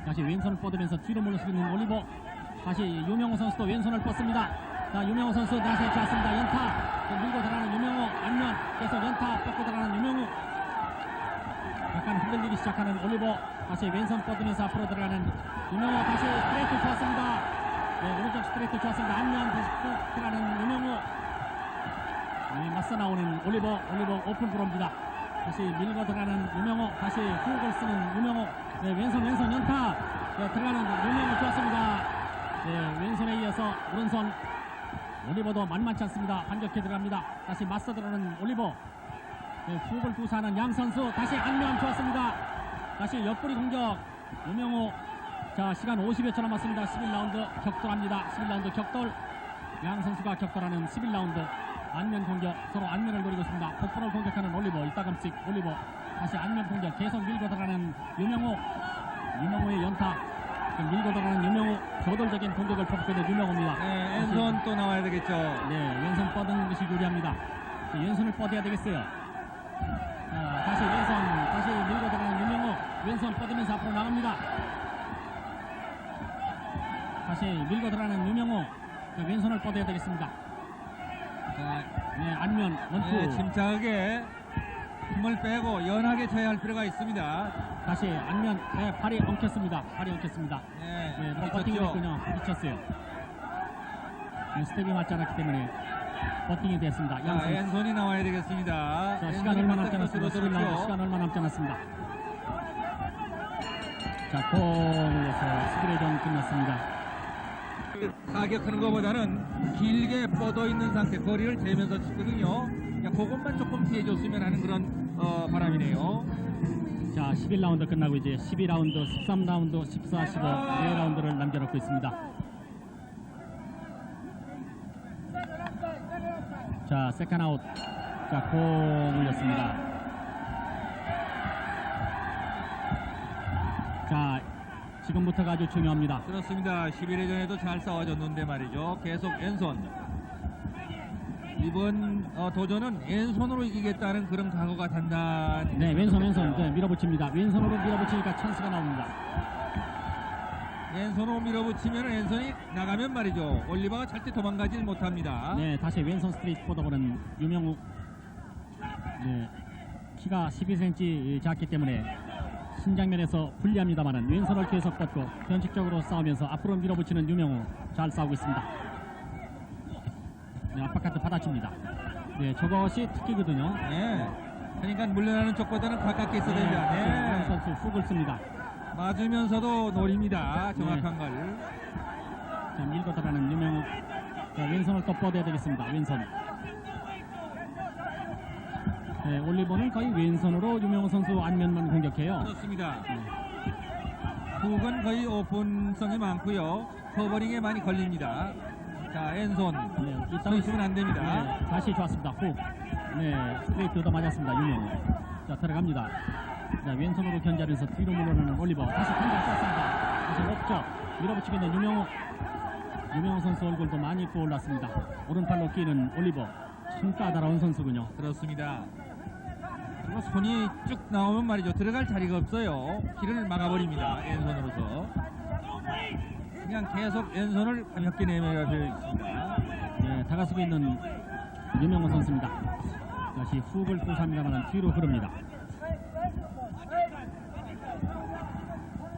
다시 왼손을 뻗으면서 뒤로 물러서고 있는 올리버. 다시 유명호 선수도 왼손을 뻗습니다. 자, 유명호 선수 다시 좋았습니다. 연타 밀고 들어가는 유명호. 안면 계속 연타 뻗고 들어가는 유명호. 약간 흔들리기 시작하는 올리버. 다시 왼손 뻗으면서 앞으로 들어가는 유명호. 다시 스트레이트 좋았습니다. 네, 오른쪽 스트레이트 좋았습니다. 안면 다시 쭉 들어가는 유명호. 네, 맞서 나오는 올리버 오픈 브로입니다. 다시 밀고 들어가는 유명호. 다시 후옥을 쓰는 유명호. 네, 왼손 연타. 네, 들어가는 유명호 좋았습니다. 네, 왼손에 이어서 오른손 올리버도 만만치 않습니다. 반격해 들어갑니다. 다시 맞서 들어가는 올리버. 네, 후옥을 구사하는 양 선수. 다시 안면 좋았습니다. 다시 옆구리 공격 유명호. 자, 시간 50여 초 남았습니다. 11라운드 격돌합니다. 11라운드 격돌. 양 선수가 격돌하는 11라운드 안면 공격. 서로 안면을 노리고 있습니다. 복부를 공격하는 올리버. 이따금씩 올리버. 다시 안면 공격. 계속 밀고 들어가는 유명호. 유명호의 연타. 밀고 들어가는 유명호. 저돌적인 공격을 펼치고 있는 유명호입니다. 네, 왼손 또 나와야 되겠죠. 네, 왼손 뻗는 것이 유리합니다. 네, 왼손을 뻗어야 되겠어요. 자, 다시 왼손. 다시 밀고 들어가는 유명호. 왼손 뻗으면서 앞으로 나갑니다. 다시 밀고 들어가는 유명호. 자, 왼손을 뻗어야 되겠습니다. 자, 네, 안면 원투. 네, 침착하게 힘을 빼고 연하게 쳐야 할 필요가 있습니다. 다시 안면. 네, 팔이 엉켰습니다. 팔이 엉켰습니다. 네, 네, 버팅이 부딪혔죠. 됐군요. 부딪혔어요. 네, 스텝이 맞지 않았기 때문에 버팅이 됐습니다. 자, 양손. 왼손이 나와야 되겠습니다. 자, 시간 얼마 남지 않았습니다. 들어들었죠. 시간 얼마 남지 않았습니다. 자, 공에서 11회전 끝났습니다. 타격하는 것보다는 길게 뻗어 있는 상태, 거리를 재면서 치거든요. 그것만 조금 피해줬으면 하는 그런 바람이네요. 자, 11라운드 끝나고 이제 12라운드, 13라운드, 14, 15 4라운드를 남겨놓고 있습니다. 자, 세컨 아웃. 자, 공 올렸습니다. 자, 지금부터가 아주 중요합니다. 그렇습니다. 11회전에도 잘 싸워줬는데 말이죠. 계속 왼손. 이번 도전은 왼손으로 이기겠다는 그런 각오가 단단히. 네, 왼손 네, 밀어붙입니다. 왼손으로 밀어붙이니까 찬스가 나옵니다. 왼손으로 밀어붙이면 왼손이 나가면 말이죠. 올리버가 절대 도망가질 못합니다. 네, 다시 왼손 스트레이트 뻗어보는 유명우. 네, 키가 12cm 작기 때문에 신장면에서 불리합니다만은 왼손을 계속 뻗고 변칙적으로 싸우면서 앞으로 밀어붙이는 유명우. 잘 싸우고 있습니다. 네, 압박카트 받아줍니다. 네, 저것이 특기거든요. 네. 그러니까 물러나는 쪽보다는 가깝게 있어야 됩니다. 양 네. 선수 훅을 씁니다. 맞으면서도 노립니다. 정확한 걸. 자, 밀고 들어가는 유명우. 자, 왼손을 또 뻗어야 되겠습니다. 왼손. 네, 올리버는 거의 왼손으로 유명우 선수 안면만 공격해요. 그렇습니다. 훅은 거의 오픈성이 많고요. 커버링에 많이 걸립니다. 자, 왼손. 네, 서 있으면 안 됩니다. 네, 다시 좋았습니다. 훅. 네, 스트레이트 얻어 맞았습니다. 유명우. 자, 들어갑니다. 자, 왼손으로 견제하면서 뒤로 물러나는 올리버. 다시 견제 쐈습니다. 다시 옵적 밀어붙이고 있는 유명우. 유명우 선수 얼굴도 많이 부어올랐습니다. 오른팔로 끼는 올리버. 참 까다로운 선수군요. 그렇습니다. 그리고 손이 쭉 나오면 말이죠. 들어갈 자리가 없어요. 길을 막아버립니다. 왼손으로서. 그냥 계속 왼손을 가볍게 내밀어져 있습니다. 네, 다가서고 있는 유명호 선수입니다. 다시 훅을 쏘삽니다만 뒤로 흐릅니다.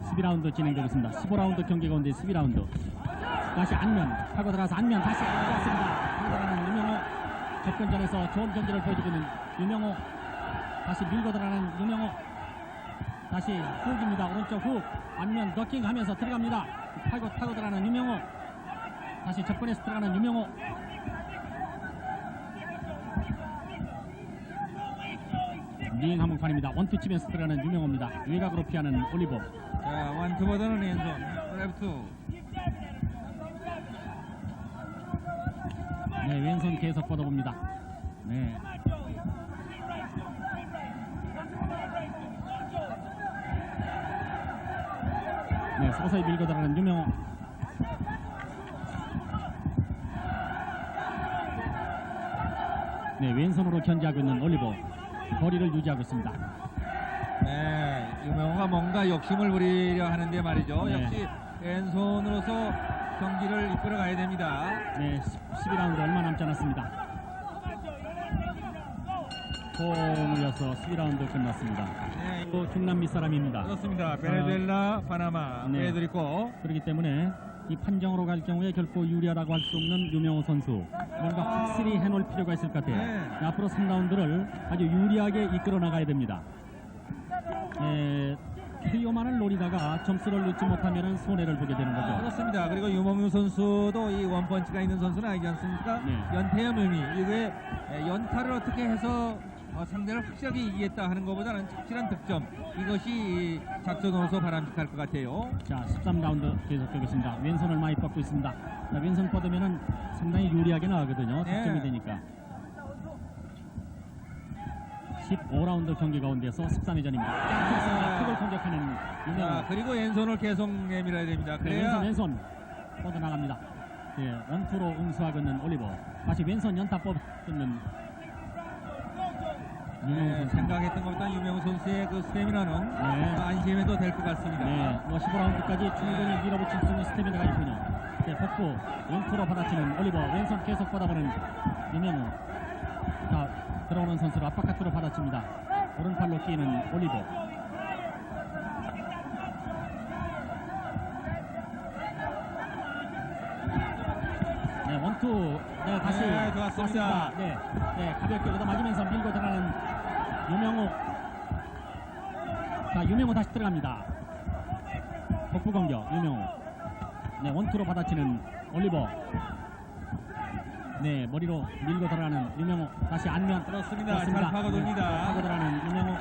12라운드 진행되고 있습니다. 15라운드 경기 가운데 12라운드. 다시 안면 하고 들어가서 안면 다시 들어갔습니다. 들어가는 유명호. 접근전에서 좋은 경기를 보여주고 있는 유명호. 다시 밀고 들어가는 유명호. 다시 훅입니다. 오른쪽 훅. 안면 더킹하면서 들어갑니다. 타고 들어가는 유명호. 다시 접근해서 들어가는 유명호. 링 한번판입니다. 원투 치면서 들어가는 유명호입니다. 외곽으로 피하는 올리버. 자, 원투보다는 왼손. 레프트. 네, 왼손 계속 뻗어봅니다. 네. 네, 서서히 밀고 들어가는 유명호. 네, 왼손으로 견제하고 있는 올리버. 거리를 유지하고 있습니다. 네, 유명호가 뭔가 욕심을 부리려 하는데 말이죠. 네. 역시 왼손으로서 경기를 이끌어 가야 됩니다. 네, 12라운드 얼마 남지 않았습니다. 홈을려서 12라운드 끝났습니다. 네, 또 중남미 사람입니다. 그렇습니다. 베네수엘라, 파나마, 네. 페드리코. 그렇기 때문에 이 판정으로 갈 경우에 결코 유리하다고 할 수 없는 유명호 선수, 뭔가 확실히 해놓을 필요가 있을 것 같아요. 네. 앞으로 3라운드를 아주 유리하게 이끌어 나가야 됩니다. KO만을 노리다가 점수를 넣지 못하면 손해를 보게 되는 거죠. 그렇습니다. 그리고 유몽유 선수도 이 원펀치가 있는 선수는 아니지 않습니까? 네. 연패의 의미, 이게 연타를 어떻게 해서 상대를 확실하게 이기겠다 하는 것보다는 확실한 득점, 이것이 작전으로서 바람직할 것 같아요. 자, 13라운드 계속되겠습니다. 왼손을 많이 뻗고 있습니다. 자, 왼손 뻗으면 상당히 유리하게 나가거든요. 네. 득점이 되니까. 15라운드 경기 가운데서 13회전입니다. 킥을 공격하는 유명호. 자, 그리고 왼손을 계속 내밀어야 됩니다. 네, 그래야 왼손 뻗어나갑니다. 네, 원투로 응수하고 있는 올리버. 다시 왼손 연타 뻗는 유명호 네, 선수. 생각했던 것보다 유명호 선수의 그 스태미나는 네. 안심해도 될 것 같습니다. 네, 뭐 15라운드까지 충분히 밀어붙일 수 있는 스태미나가 있군요. 네, 복부 원투로 받아치는 올리버. 왼손 계속 뻗어보는 유명호. 자, 들어오는 선수를 앞바깥으로 받아칩니다. 오른팔로 끼는 올리버. 네, 원투. 네, 다시 네, 좋았습니다. 네, 네, 가볍게 얻어맞으면서 밀고 들어가는 유명호. 자, 유명호 다시 들어갑니다. 복부 공격 유명호. 네, 원투로 받아치는 올리버. 네, 머리로 밀고 들어가는 유명호. 다시 안면. 그렇습니다. 좋습니다. 잘 파고듭니다. 네, 파고 들어가는 유명호.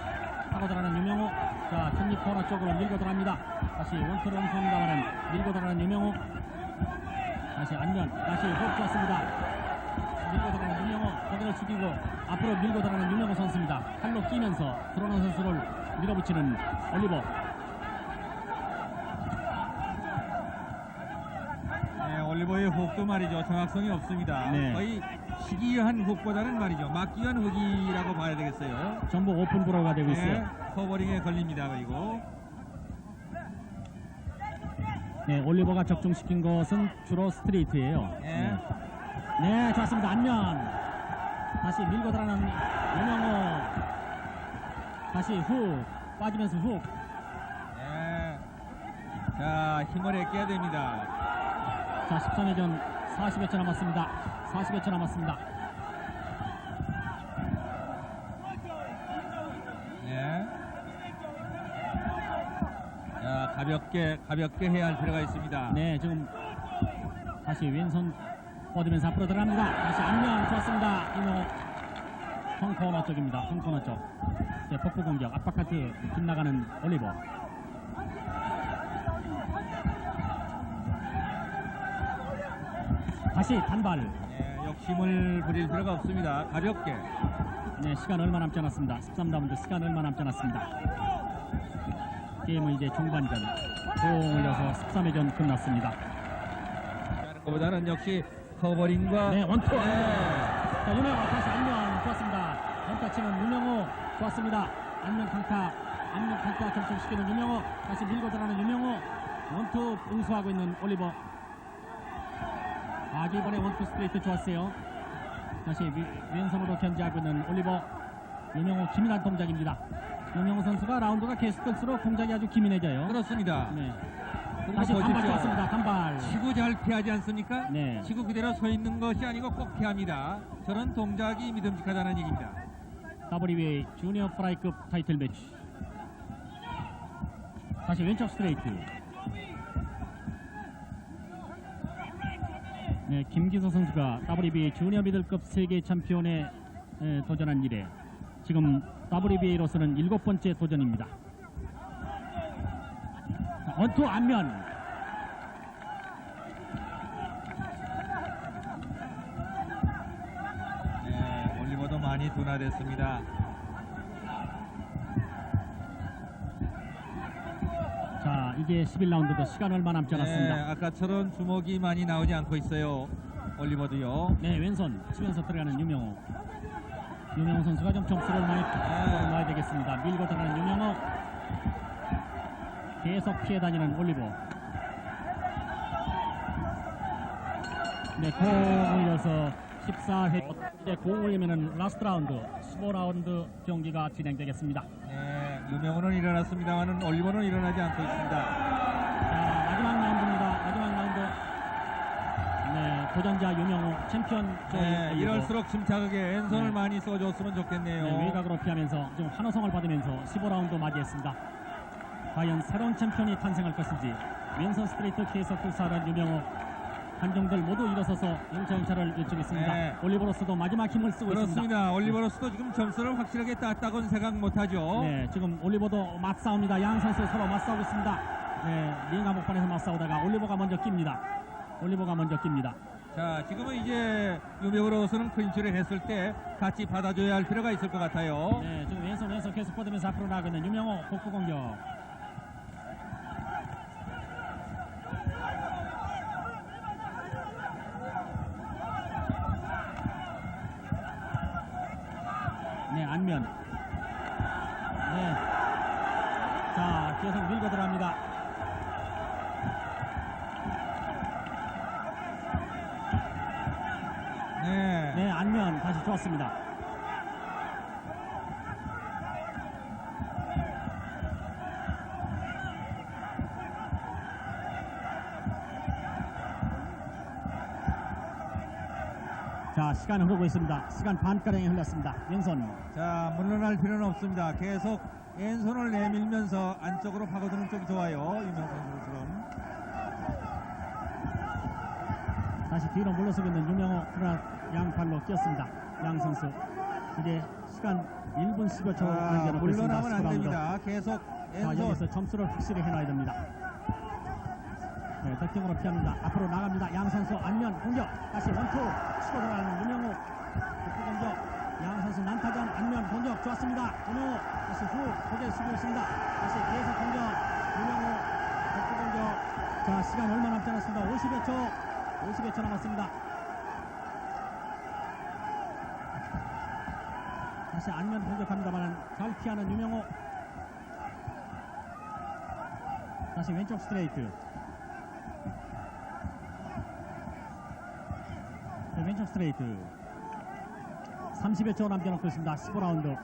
파고 들어가는 유명호. 자, 톱니 코너 쪽으로 밀고 들어갑니다. 다시 원투로 엉성합니다만은 밀고 들어가는 유명호. 다시 안면. 다시 훅 좋았습니다. 밀고 들어가는 유명호. 거기를 죽이고 앞으로 밀고 들어가는 유명호 선수입니다. 팔로 끼면서 들어오는 선수를 밀어붙이는 올리버. 네, 올리버의 훅도 말이죠. 정확성이 없습니다. 네. 거의 치기 위한 훅보다는 말이죠. 막기 위한 훅이라고 봐야 되겠어요. 전부 오픈 브로우가 되고 있어요. 네, 커버링에 걸립니다. 그리고 네, 올리버가 적중시킨 것은 주로 스트레이트예요. 네. 네, 좋았습니다. 안면. 다시 밀고 들어가는 유명호. 다시 훅. 빠지면서 훅. 네. 자, 힘을 아껴야 됩니다. 자, 13회전 40여 초 남았습니다. 40여 초 남았습니다. 네. 자, 가볍게 해야 할 필요가 있습니다. 네, 지금 다시 왼손 뻗으면서 앞으로 들어갑니다. 다시 안면 좋았습니다. 유명호. 홈코너 쪽입니다. 홈코너 쪽. 네, 복부 공격. 앞바깥 빗나가는 올리버. 다시 단발. 네, 욕심을 부릴 필요가 없습니다. 가볍게. 네, 시간 얼마 남지 않았습니다. 13라운드 시간 얼마 남지 않았습니다. 게임은 이제 중반전. 공 올려서 13회전 끝났습니다. 그보다는 역시 커버링과 네, 원투. 네. 자, 유명호 다시 안면 좋았습니다. 원타치는 유명호. 좋았습니다. 안면 강타 결정시키는 유명호. 다시 밀고 들어가는 유명호. 원투 응수하고 있는 올리버. 이번에 원투 스트레이트 좋았어요. 다시 왼손으로 견제하고 있는 올리버. 유명호 기민한 동작입니다. 유명호 선수가 라운드가 계속될수록 동작이 아주 기민해져요. 그렇습니다. 네. 그리고 다시 단발 보십시오. 좋았습니다. 단발. 치고 잘 피하지 않습니까? 네. 치고 그대로 서 있는 것이 아니고 꼭 피합니다. 저런 동작이 믿음직하다는 얘기입니다. WBA 주니어 프라이급 타이틀 매치. 다시 왼쪽 스트레이트. 네, 김기서 선수가 WBA 주니어 미들급 세계 챔피언에 도전한 이래 지금 WBA로서는 7번째 도전입니다. 자, 원투 안면. 네, 올리버도 많이 둔화됐습니다. 자, 이제 11라운드도 시간 얼마 남지 않았습니다. 네, 아까처럼 주먹이 많이 나오지 않고 있어요. 올리버도요. 네, 왼손 치면서 들어가는 유명호. 유명호 선수가 좀 점수를 많이 넣어야 되겠습니다. 밀고 들어가는 유명호. 계속 피해 다니는 올리버. 네, 공 올려서 14회. 이제 공 올리면은 라스트 라운드 15라운드 경기가 진행되겠습니다. 네, 유명호는 일어났습니다만 올리버는 일어나지 않고 있습니다. 자, 마지막 라운드입니다. 마지막 라운드. 네, 도전자 유명호 챔피언 조이 네, 올리버. 이럴수록 침착하게 왼손을 네. 많이 써줬으면 좋겠네요. 네, 외곽으로 피하면서 좀 환호성을 받으면서 15라운드 맞이했습니다. 과연 새로운 챔피언이 탄생할 것인지 왼손 스트레이트 계속 불사하는 유명호. 관중들 모두 일어서서 영차를 일축했습니다. 네. 올리버로스도 마지막 힘을 쓰고 있습니다. 그렇습니다. 올리버로스도 지금 점수를 확실하게 땄다고는 생각 못하죠. 네, 지금 올리버도 맞싸웁니다. 양 선수 서로 맞싸우고 있습니다. 네, 링 한복판에서 맞싸우다가 올리버가 먼저 낍니다. 올리버가 먼저 낍니다. 자, 지금은 이제 유명호로서는 클린치를 했을 때 같이 받아줘야 할 필요가 있을 것 같아요. 네, 지금 왼손 계속 뻗으면서 앞으로 나가고 있는 유명호 복부 공격. 네, 안면. 네. 자, 계속 밀고 들어갑니다. 네. 네, 안면 다시 좋았습니다. 자, 시간 흐르고 있습니다. 시간 반가량이 흘렀습니다. 왼손. 자, 물러날 필요는 없습니다. 계속 왼손을 내밀면서 안쪽으로 파고드는 쪽이 좋아요. 유명 선수처럼. 다시 뒤로 물러서고 있는 유명호. 그러나 양팔로 뛰었습니다. 양 선수. 이제 시간 1분 10여 초 남겨놓고 있습니다. 물러나면 안 됩니다. 계속 자, 왼손. 여기서 점수를 확실히 해놔야 됩니다. 네, 덕경으로 피합니다. 앞으로 나갑니다. 양 선수 안면 공격. 다시 원투 치고 들어가는 유명호. 복부 공격. 양 선수 난타전 안면 공격 좋았습니다. 유명호 다시 후 고개 숙이고 있습니다. 다시 계속 공격. 유명호 복부 공격. 자, 시간 얼마 남지 않았습니다. 50여 초. 50여 초 남았습니다. 다시 안면 공격합니다만 잘 피하는 유명호. 다시 왼쪽 스트레이트. 네, 왼쪽 스트레이트. 30여 초 남겨놓고 있습니다. 15라운드.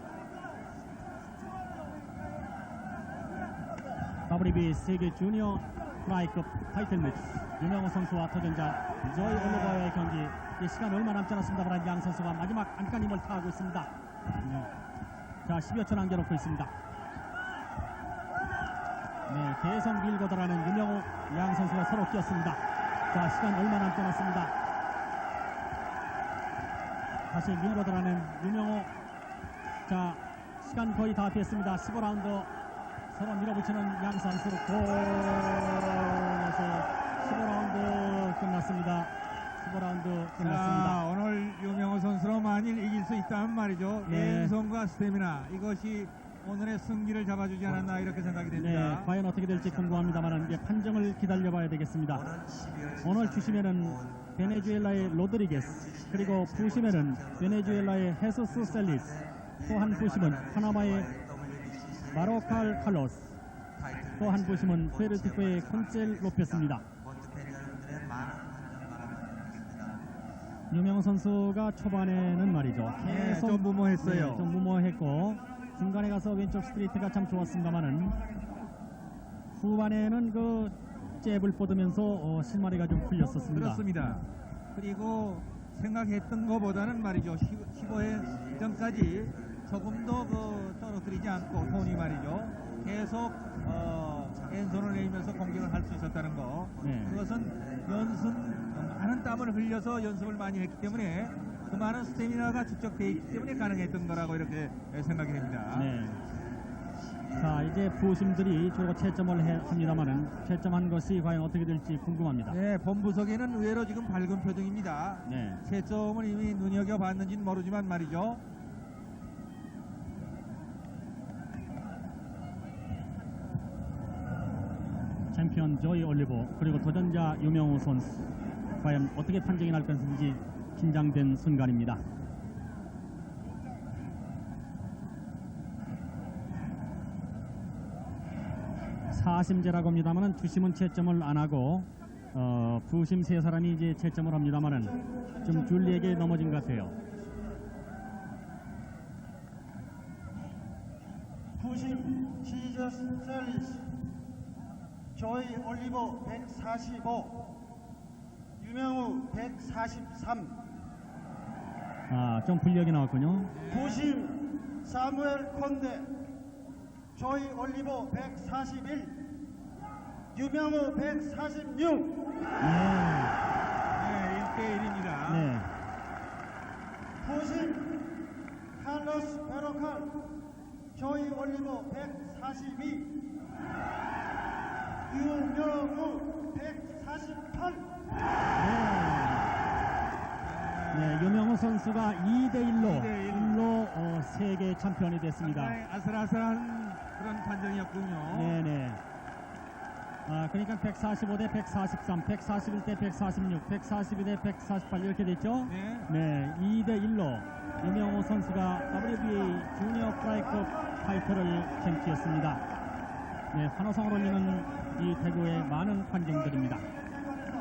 WBA 세계 주니어 프라이급 타이틀 매치. 유명호 선수와 도전자 조이 올리버의 경기. 이 시간 얼마 남지 않았습니다. 바란 양 선수가 마지막 안간힘을 다하고 있습니다. 네. 자, 10여 초 남겨놓고 있습니다. 네, 계속 밀고 들어가는 유명호. 양 선수가 서로 뛰었습니다. 자, 시간 얼마 남지 않았습니다. 다시 밀고 들어가는 유명호. 자, 시간 거의 다 피했습니다. 15라운드 서로 밀어붙이는 양 선수. 골에서 15라운드 끝났습니다. 15라운드 끝났습니다. 자, 오늘 유명호 선수로 만일 이길 수 있다면 말이죠. 네. 왼손과 스태미나 이것이 오늘의 승기를 잡아주지 않았나 이렇게 생각이 네, 됩니다. 과연 어떻게 될지 궁금합니다만 이제 판정을 기다려봐야 되겠습니다. 오늘 주시면은 베네수엘라의 로드리게스, 그리고 부시면은 베네수엘라의 헤수스 셀리스, 또 한 부심은 파나마의 마로칼 칼로스, 또 한 부심은 페르티코의 콘셀 로페스입니다. 유명호 선수가 초반에는 말이죠. 계속 좀 무모했어요. 네, 좀 무모했고 중간에 가서 왼쪽 스트레이트가 참 좋았습니다만은 후반에는 그 잽을 뻗으면서 실마리가 좀 풀렸었습니다. 그렇습니다. 그리고 생각했던 것보다는 말이죠. 15회 전까지 조금 더 떨어뜨리지 않고 톤이 말이죠. 계속 왼손을 내리면서 공격을 할 수 있었다는 거. 네. 그것은 많은 땀을 흘려서 연습을 많이 했기 때문에 그 많은 스태미나가 축적되어 있기 때문에 가능했던 거라고 이렇게 생각이 됩니다. 네. 자, 이제 부심들이 주로 채점을 합니다만은 채점한 것이 과연 어떻게 될지 궁금합니다. 네, 본부석에는 의외로 지금 밝은 표정입니다. 네. 채점을 이미 눈여겨봤는지는 모르지만 말이죠. 챔피언 조이 올리버 그리고 도전자 유명호 선수 과연 어떻게 판정이 날 것인지 긴장된 순간입니다. 사심제라고 합니다만은 주심은 채점을 안 하고 부심 세 사람이 이제 채점을 합니다만은 좀 줄리에게 넘어진 것 같아요. 부심 지저스 셀리스 조이 올리버 145 유명우 143 좀 불리하게 나왔군요. 부심 사무엘 콘데 조이 올리버 141 유명우 146 네, 1대1입니다. 네. 부심 칼로스 베로칼 조이 올리버 142 유명우 148 네, 유명호 선수가 2대1로 2대1. 세계 챔피언이 됐습니다. 상당히 아슬아슬한 그런 판정이었군요. 네네. 그러니까 145대 143, 141대 146, 142대 148 이렇게 됐죠? 네. 네, 2대1로 유명호 선수가 WBA 주니어 프라이급 타이틀을 쟁취했습니다. 네, 환호성을 올리는 이 대구의 많은 관중들입니다.